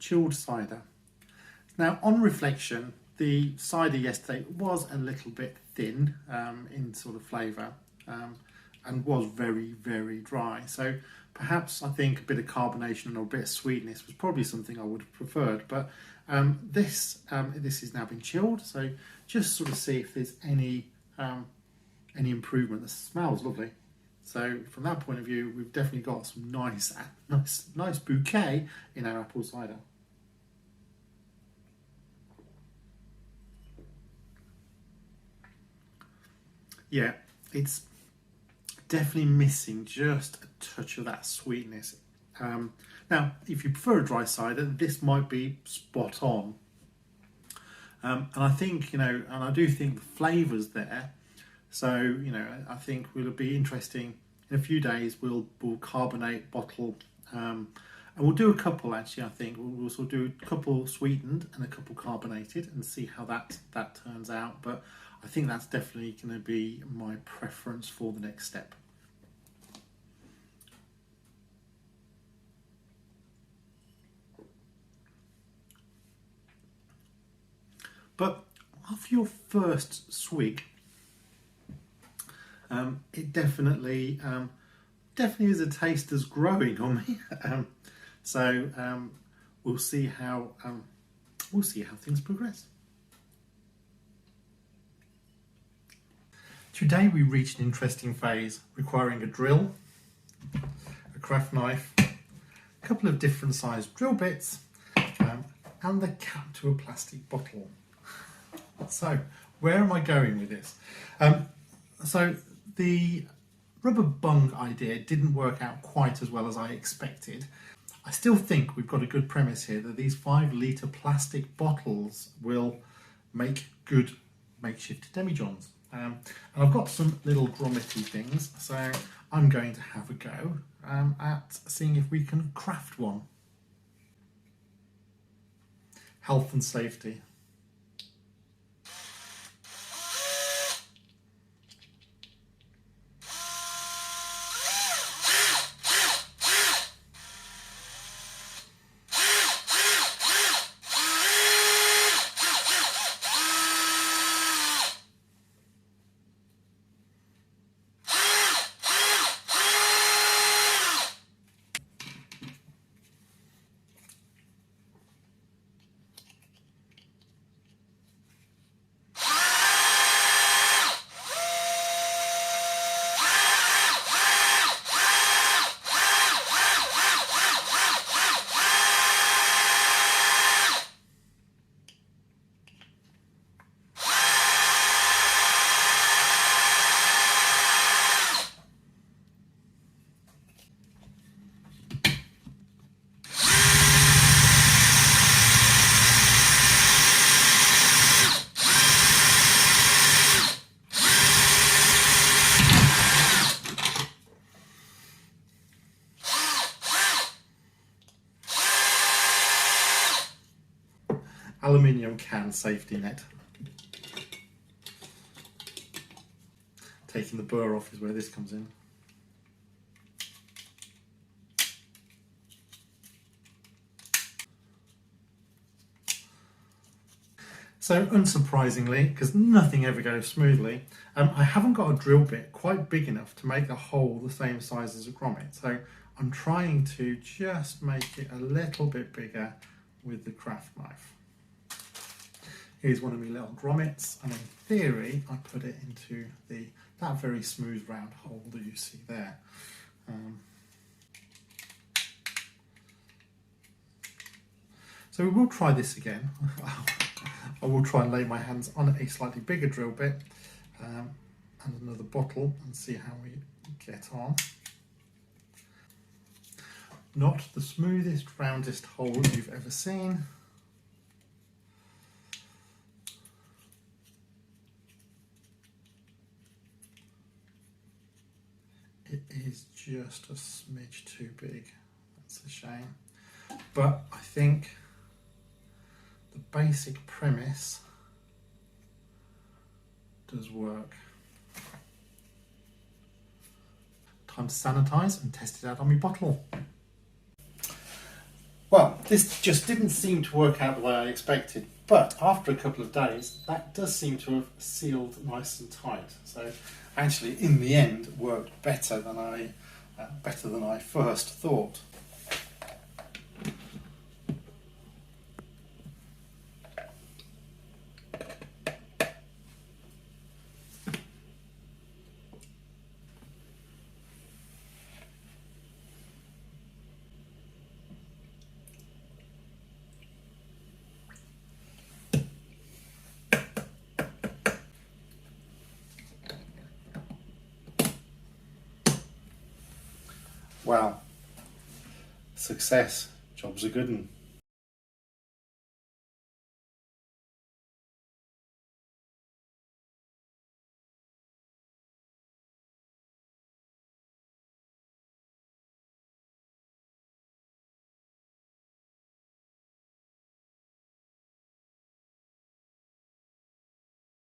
chilled cider. Now, on reflection, the cider yesterday was a little bit thin in sort of flavour and was very, very dry. So perhaps I think a bit of carbonation or a bit of sweetness was probably something I would have preferred. But this has now been chilled, so just sort of see if there's any improvement. The smell's lovely. So from that point of view, we've definitely got some nice bouquet in our apple cider. Yeah, it's definitely missing just a touch of that sweetness. Now, if you prefer a dry cider, this might be spot on. And I think, and I do think the flavour's there. So, I think it'll be interesting. In a few days, we'll carbonate, bottle, and we'll do a couple actually, I think. We'll sort of do a couple sweetened and a couple carbonated and see how that turns out. But I think that's definitely going to be my preference for the next step. But after your first swig, it definitely is a taste that's growing on me. So we'll see how things progress. Today we reached an interesting phase requiring a drill, a craft knife, a couple of different sized drill bits, and the cap to a plastic bottle. So where am I going with this? So the rubber bung idea didn't work out quite as well as I expected. I still think we've got a good premise here that these 5-litre plastic bottles will make good makeshift demijohns. And I've got some little grommetty things, so I'm going to have a go at seeing if we can craft one. Health and safety. Aluminium can safety net. Taking the burr off is where this comes in. So unsurprisingly, because nothing ever goes smoothly, I haven't got a drill bit quite big enough to make a hole the same size as a grommet. So I'm trying to just make it a little bit bigger with the craft knife. Here's one of my little grommets, and in theory I put it into that very smooth round hole that you see there. So we will try this again. I will try and lay my hands on a slightly bigger drill bit and another bottle and see how we get on. Not the smoothest, roundest hole you've ever seen. It is just a smidge too big. That's a shame. But I think the basic premise does work. Time to sanitize and test it out on my bottle. Well, this just didn't seem to work out the way I expected, but after a couple of days, that does seem to have sealed nice and tight. So actually, in the end, worked better than I first thought. Wow, success, job's a good one.